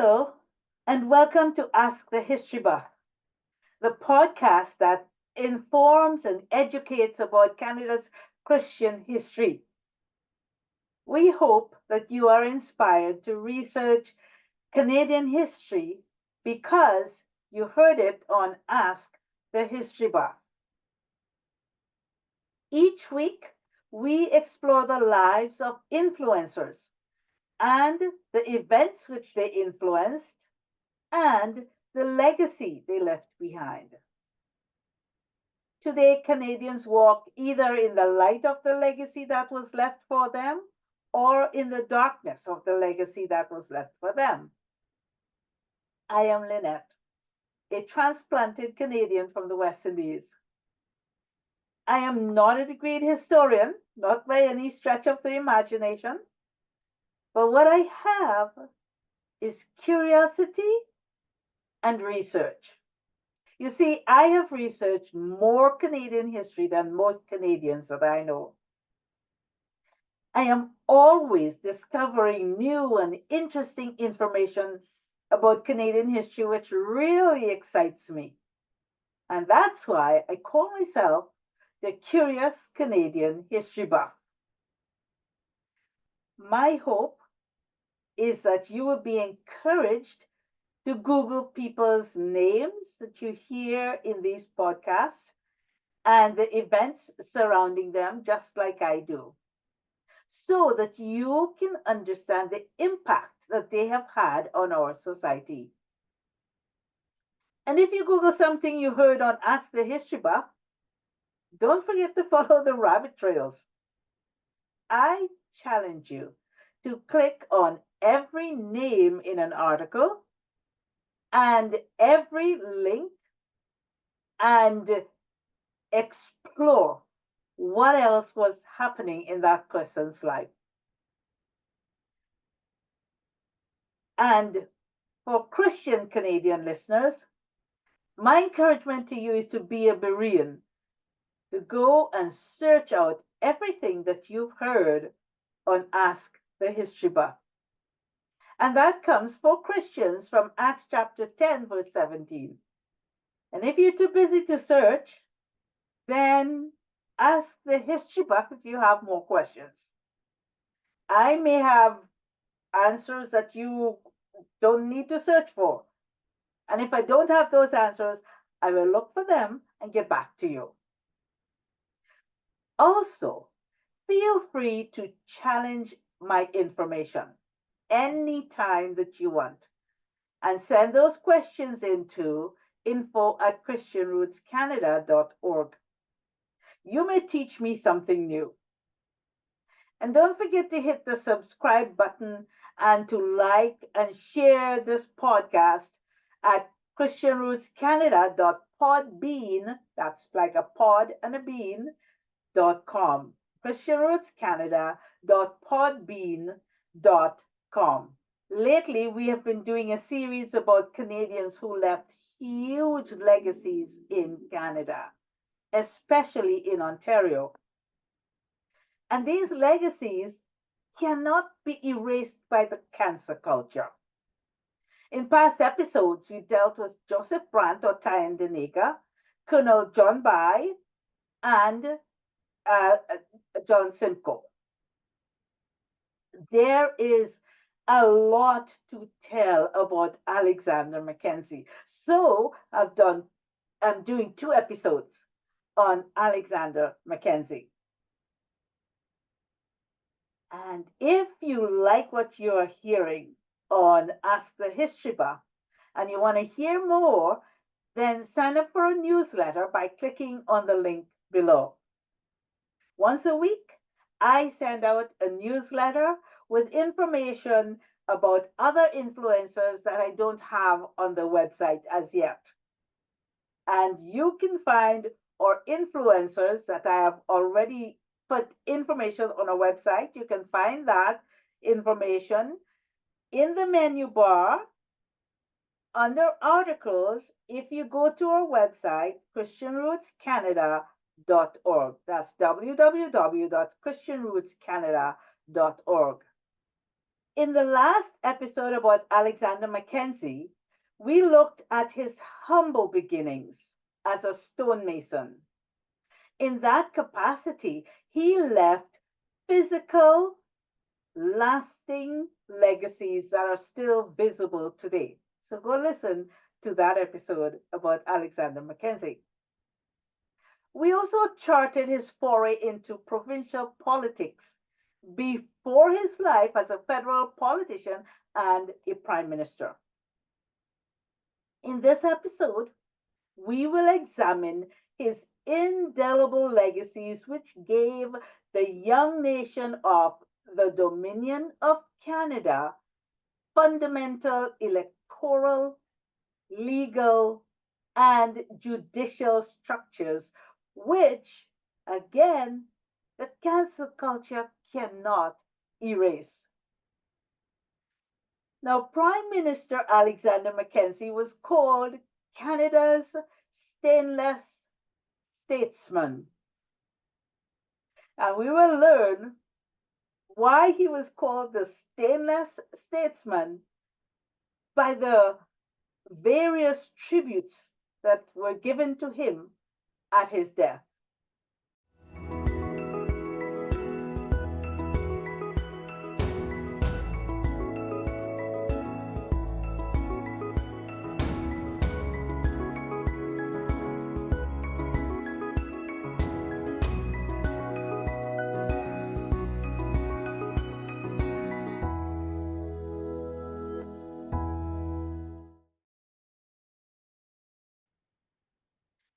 Hello, and welcome to Ask the History Buff, the podcast that informs and educates about Canada's Christian history. We hope that you are inspired to research Canadian history because you heard it on Ask the History Buff. Each week, we explore the lives of influencers and the events which they influenced and the legacy they left behind. Today, Canadians walk either in the light of the legacy that was left for them or in the darkness of the legacy that was left for them. I am Lynette, a transplanted Canadian from the West Indies. I am not a degreed historian, not by any stretch of the imagination, but what I have is curiosity and research. You see, I have researched more Canadian history than most Canadians that I know. I am always discovering new and interesting information about Canadian history, which really excites me. And that's why I call myself the Curious Canadian History Buff. My hope is that you will be encouraged to Google people's names that you hear in these podcasts and the events surrounding them, just like I do, so that you can understand the impact that they have had on our society. And if you Google something you heard on Ask the History Buff, don't forget to follow the rabbit trails. I challenge you to click on every name in an article and every link and explore what else was happening in that person's life. And for Christian Canadian listeners, my encouragement to you is to be a Berean, to go and search out everything that you've heard on Ask the History Buff. And that comes for Christians from Acts chapter 10, verse 17. And if you're too busy to search, then ask the History Buff if you have more questions. I may have answers that you don't need to search for. And if I don't have those answers, I will look for them and get back to you. Also, feel free to challenge my information anytime that you want and send those questions into info@christianrootscanada.org. You may teach me something new. And don't forget to hit the subscribe button and to like and share this podcast at christianrootscanada.podbean, that's like a pod and a bean.com. christianrootscanada.podbean.com. Lately, we have been doing a series about Canadians who left huge legacies in Canada, especially in Ontario. And these legacies cannot be erased by the cancer culture. In past episodes, we dealt with Joseph Brant or Tyendinaga, Colonel John By, and John Simcoe. There is a lot to tell about Alexander Mackenzie. So I'm doing 2 episodes on Alexander Mackenzie. And if you like what you're hearing on Ask the History Buff and you want to hear more, then sign up for a newsletter by clicking on the link below. Once a week, I send out a newsletter with information about other influencers that I don't have on the website as yet. And you can find our influencers that I have already put information on our website. You can find that information in the menu bar under articles if you go to our website, christianrootscanada.org. That's www.christianrootscanada.org. In the last episode about Alexander Mackenzie, we looked at his humble beginnings as a stonemason. In that capacity, he left physical, lasting legacies that are still visible today. So go listen to that episode about Alexander Mackenzie. We also charted his foray into provincial politics before his life as a federal politician and a prime minister. In this episode, we will examine his indelible legacies, which gave the young nation of the Dominion of Canada fundamental electoral, legal, and judicial structures, which, again, the cancel culture cannot erase. Now, Prime Minister Alexander Mackenzie was called Canada's stainless statesman. And we will learn why he was called the stainless statesman by the various tributes that were given to him at his death.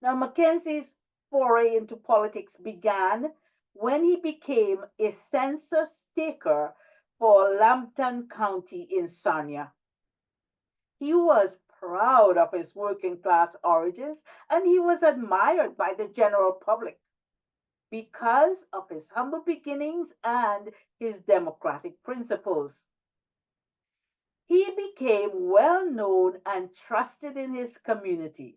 Now, Mackenzie's foray into politics began when he became a census taker for Lambton County in Sarnia. He was proud of his working class origins and he was admired by the general public because of his humble beginnings and his democratic principles. He became well known and trusted in his community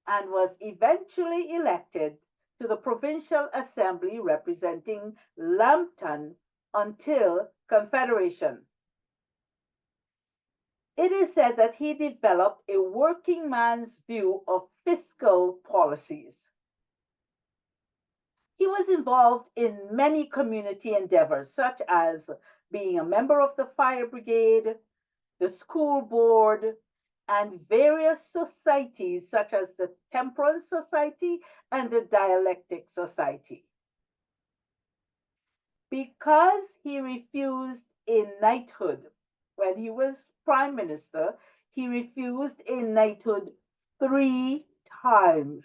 and was eventually elected to the Provincial Assembly representing Lambton until Confederation. It is said that he developed a working man's view of fiscal policies. He was involved in many community endeavors, such as being a member of the fire brigade, the school board, and various societies such as the Temperance Society and the Dialectic Society. Because he refused a knighthood when he was prime minister, he refused a knighthood 3 times.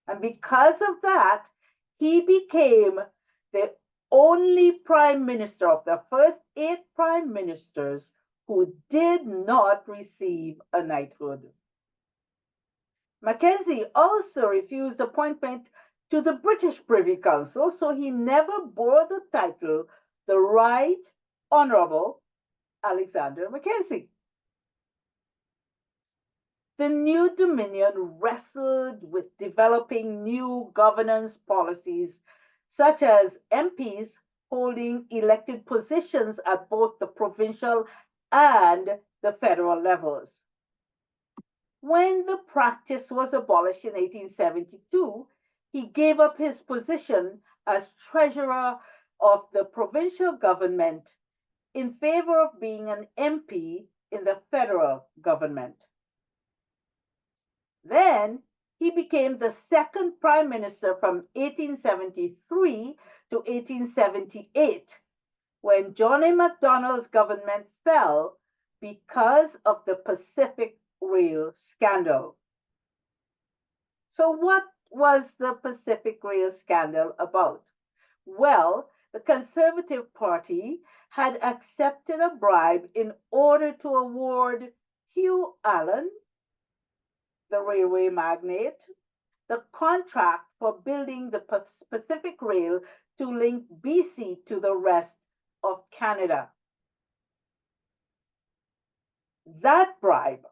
And because of that, he became the only prime minister of the first 8 prime ministers who did not receive a knighthood. Mackenzie also refused appointment to the British Privy Council, so he never bore the title the Right Honourable Alexander Mackenzie. The new Dominion wrestled with developing new governance policies, such as MPs holding elected positions at both the provincial and the federal levels. When the practice was abolished in 1872, he gave up his position as treasurer of the provincial government in favor of being an MP in the federal government. Then he became the second prime minister from 1873 to 1878, when John A. Macdonald's government fell because of the Pacific Rail scandal. So what was the Pacific Rail scandal about? Well, the Conservative Party had accepted a bribe in order to award Hugh Allen, the railway magnate, the contract for building the Pacific Rail to link BC to the rest of Canada. That bribe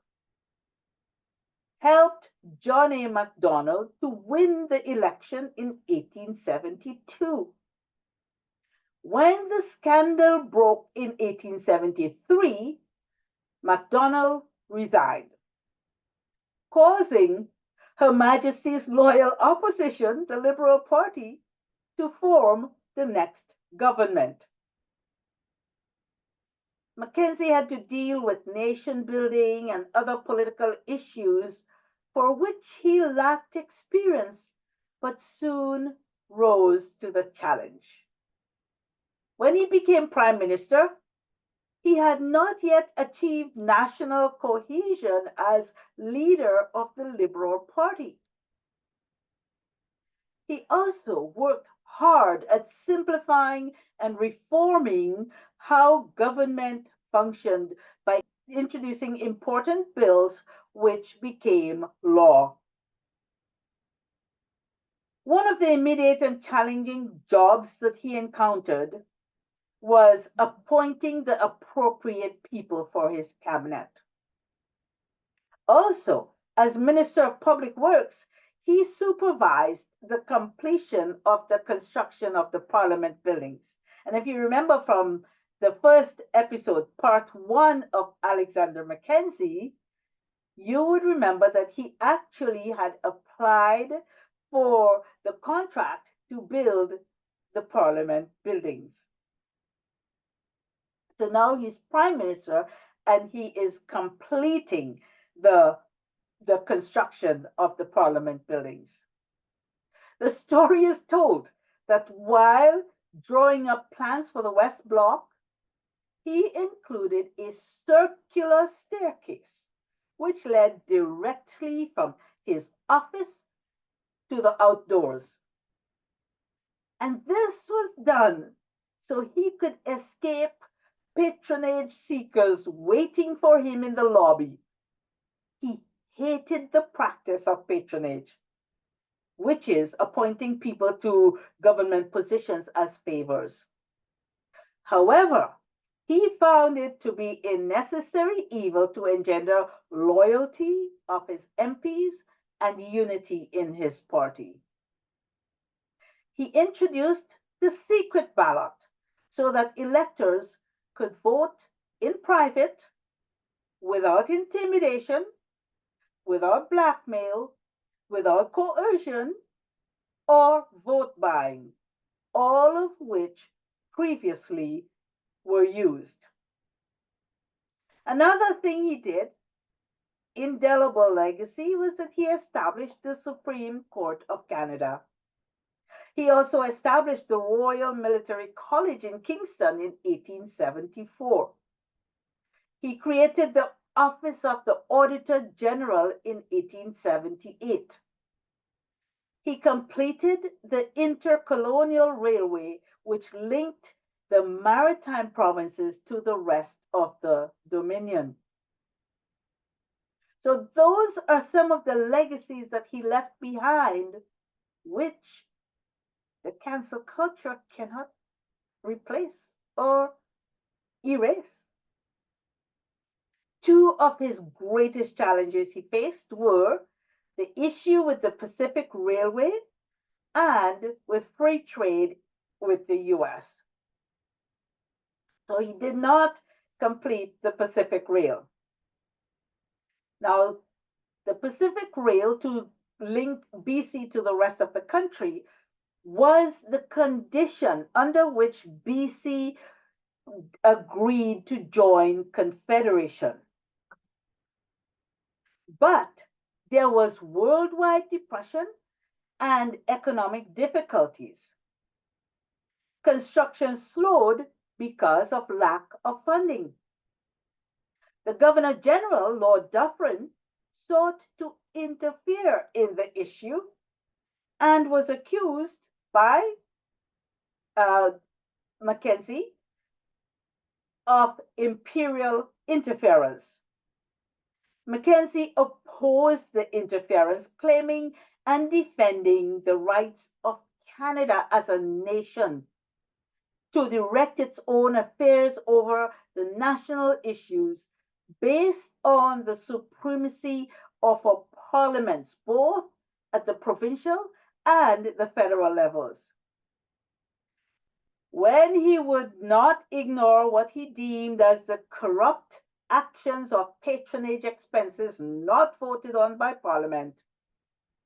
helped John A. Macdonald to win the election in 1872. When the scandal broke in 1873, MacDonald resigned, causing Her Majesty's loyal opposition, the Liberal Party, to form the next government. Mackenzie had to deal with nation building and other political issues for which he lacked experience, but soon rose to the challenge. When he became Prime Minister, he had not yet achieved national cohesion as leader of the Liberal Party. He also worked hard at simplifying and reforming how government functioned by introducing important bills which became law. One of the immediate and challenging jobs that he encountered was appointing the appropriate people for his cabinet. Also, as Minister of Public Works, he supervised the completion of the construction of the Parliament buildings. And if you remember from the first episode, part one of Alexander Mackenzie, you would remember that he actually had applied for the contract to build the Parliament buildings. So now he's Prime Minister and he is completing the construction of the Parliament buildings. The story is told that while drawing up plans for the West Block, he included a circular staircase which led directly from his office to the outdoors. And this was done so he could escape patronage seekers waiting for him in the lobby. He hated the practice of patronage, which is appointing people to government positions as favors. However, he found it to be a necessary evil to engender loyalty of his MPs and unity in his party. He introduced the secret ballot so that electors could vote in private, without intimidation, without blackmail, without coercion, or vote buying, all of which previously were used. Another thing he did, indelible legacy, was that he established the Supreme Court of Canada. He also established the Royal Military College in Kingston in 1874. He created the Office of the Auditor General in 1878. He completed the Intercolonial Railway, which linked the maritime provinces to the rest of the Dominion. So those are some of the legacies that he left behind, which the cancel culture cannot replace or erase. Two of his greatest challenges he faced were the issue with the Pacific Railway and with free trade with the US. So he did not complete the Pacific Rail. Now, the Pacific Rail to link BC to the rest of the country was the condition under which BC agreed to join Confederation. But there was worldwide depression and economic difficulties. Construction slowed because of lack of funding. The Governor General, Lord Dufferin, sought to interfere in the issue and was accused by Mackenzie of imperial interference. Mackenzie opposed the interference, claiming and defending the rights of Canada as a nation to direct its own affairs over the national issues based on the supremacy of our parliaments, both at the provincial and the federal levels. when he would not ignore what he deemed as the corrupt actions of patronage expenses not voted on by Parliament,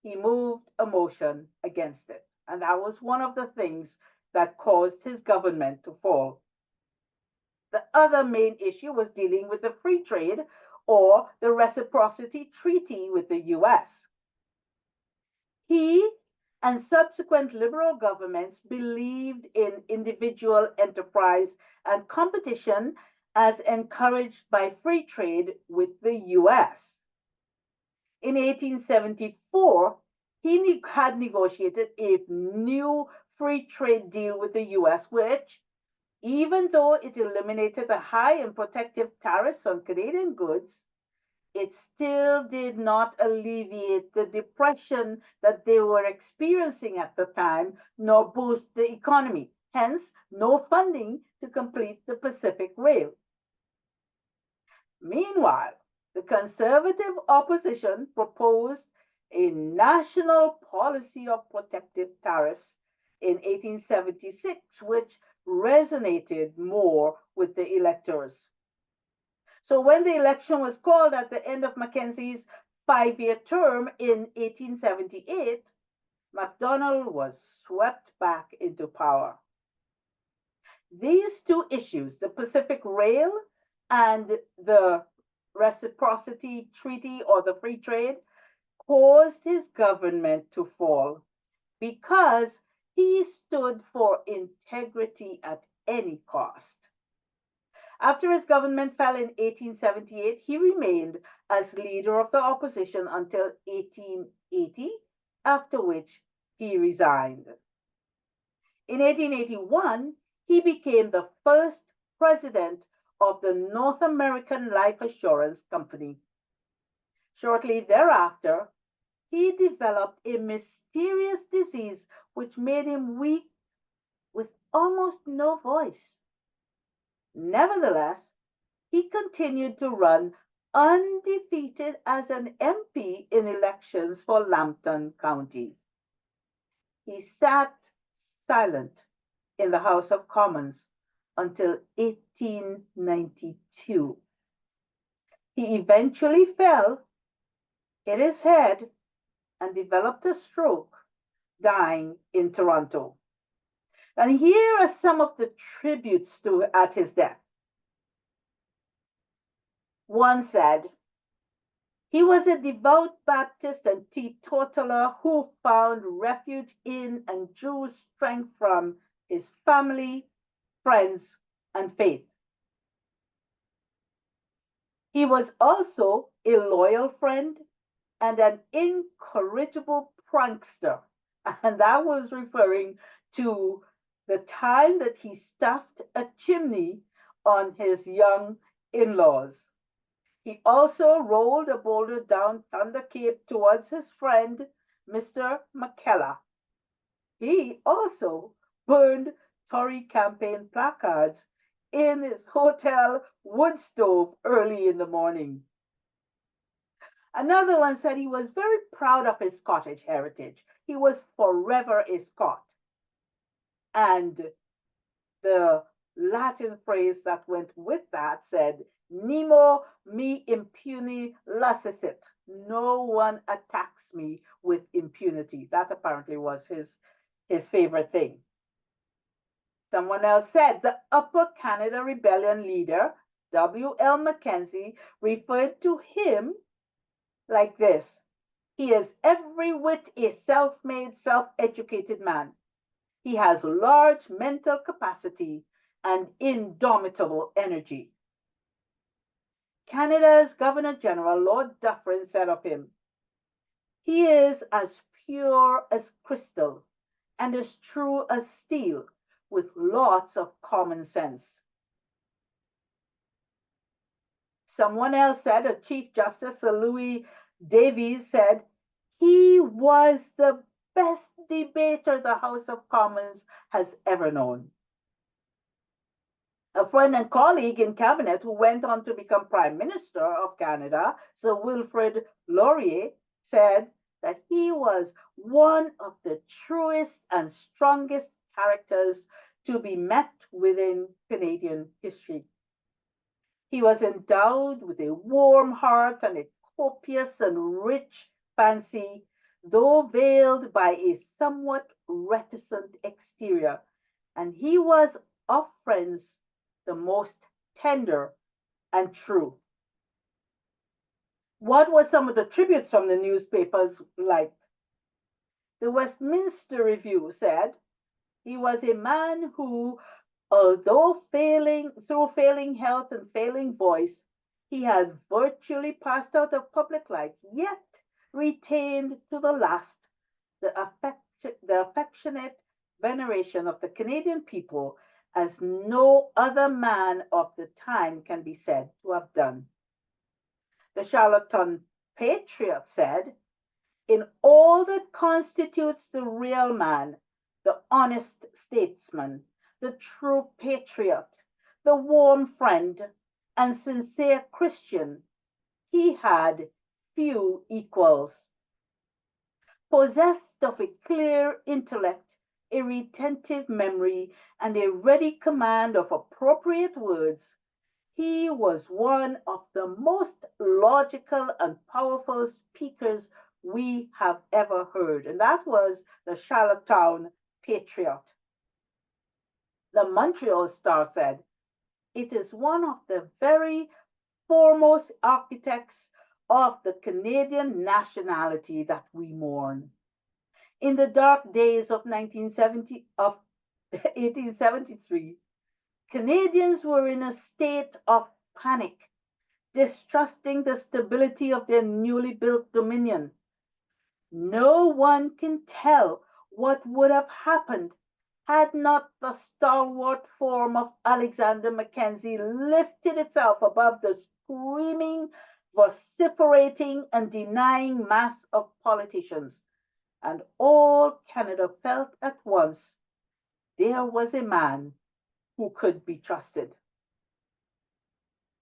he moved a motion against it. And that was one of the things that caused his government to fall. The other main issue was dealing with the free trade or the reciprocity treaty with the US. He and subsequent liberal governments believed in individual enterprise and competition as encouraged by free trade with the US. In 1874, he had negotiated a new free trade deal with the US, which, even though it eliminated the high and protective tariffs on Canadian goods, it still did not alleviate the depression that they were experiencing at the time, nor boost the economy. Hence, no funding to complete the Pacific Rail. Meanwhile, the Conservative opposition proposed a national policy of protective tariffs in 1876, which resonated more with the electors. So when the election was called at the end of Mackenzie's 5-year term in 1878, MacDonald was swept back into power. These two issues, the Pacific Rail and the Reciprocity Treaty or the Free Trade, caused his government to fall because he stood for integrity at any cost. After his government fell in 1878, he remained as leader of the opposition until 1880, after which he resigned. In 1881, he became the first president of the North American Life Assurance Company. Shortly thereafter, he developed a mysterious disease which made him weak with almost no voice. Nevertheless, he continued to run undefeated as an MP in elections for Lambton County. He sat silent in the House of Commons until 1892. He eventually fell, hit his head, and developed a stroke, dying in Toronto. And here are some of the tributes at his death. One said, he was a devout Baptist and teetotaler who found refuge in and drew strength from his family, friends, and faith. He was also a loyal friend and an incorrigible prankster. And that was referring to the time that he stuffed a chimney on his young in-laws. He also rolled a boulder down Thunder Cape towards his friend, Mr. McKellar. He also burned Tory campaign placards in his hotel wood stove early in the morning. Another one said he was very proud of his Scottish heritage. He was forever a Scot. And the Latin phrase that went with that said, Nemo me impune lacessit. No one attacks me with impunity. That apparently was his favorite thing. Someone else said the Upper Canada Rebellion leader, W.L. Mackenzie, referred to him like this. He is every whit a self-made, self-educated man. He has large mental capacity and indomitable energy. Canada's Governor General, Lord Dufferin, said of him, he is as pure as crystal and as true as steel, with lots of common sense. Someone else said, a Chief Justice, Sir Louis Davies, said, he was the best debater the House of Commons has ever known. A friend and colleague in cabinet who went on to become Prime Minister of Canada, Sir Wilfrid Laurier, said that he was one of the truest and strongest characters to be met within Canadian history. He was endowed with a warm heart and a copious and rich fancy, though veiled by a somewhat reticent exterior, and he was of friends the most tender and true. What were some of the tributes from the newspapers like? The Westminster Review said he was a man who, although through failing health and failing voice, he had virtually passed out of public life, yet retained to the last the affectionate veneration of the Canadian people as no other man of the time can be said to have done. The Charlottetown Patriot said, in all that constitutes the real man, the honest statesman, the true patriot, the warm friend, and sincere Christian, he had few equals. Possessed of a clear intellect, a retentive memory, and a ready command of appropriate words, he was one of the most logical and powerful speakers we have ever heard, and that was the Charlottetown Patriot. The Montreal Star said, it is one of the very foremost architects of the Canadian nationality that we mourn. In the dark days of 1873, Canadians were in a state of panic, distrusting the stability of their newly built dominion. No one can tell what would have happened had not the stalwart form of Alexander Mackenzie lifted itself above the screaming, vociferating, and denying mass of politicians, and all Canada felt at once there was a man who could be trusted.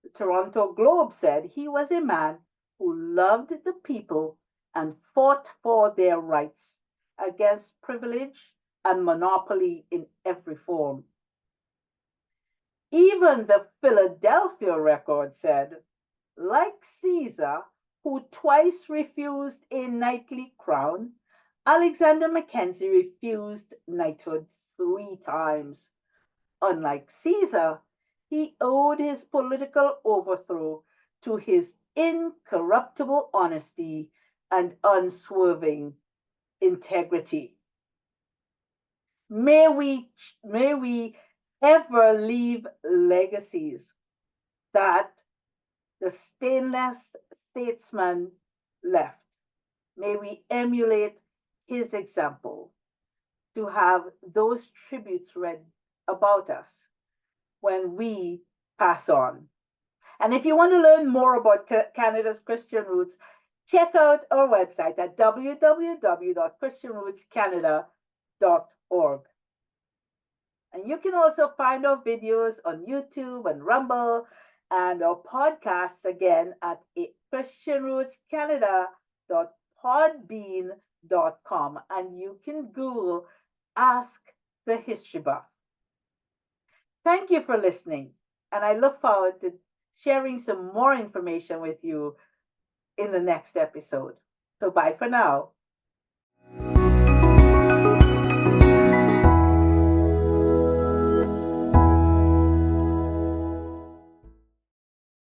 The Toronto Globe said he was a man who loved the people and fought for their rights against privilege and monopoly in every form. Even the Philadelphia Record said, like Caesar, who twice refused a knightly crown, Alexander Mackenzie refused knighthood 3 times. Unlike Caesar, he owed his political overthrow to his incorruptible honesty and unswerving integrity. May we ever leave legacies that the stainless statesman left. May we emulate his example to have those tributes read about us when we pass on. And if you want to learn more about Canada's Christian roots, check out our website at www.christianrootscanada.org. And you can also find our videos on YouTube and Rumble and our podcasts again at christianrootscanada.podbean.com. And you can Google Ask the History Buff. Thank you for listening, and I look forward to sharing some more information with you in the next episode. So bye for now.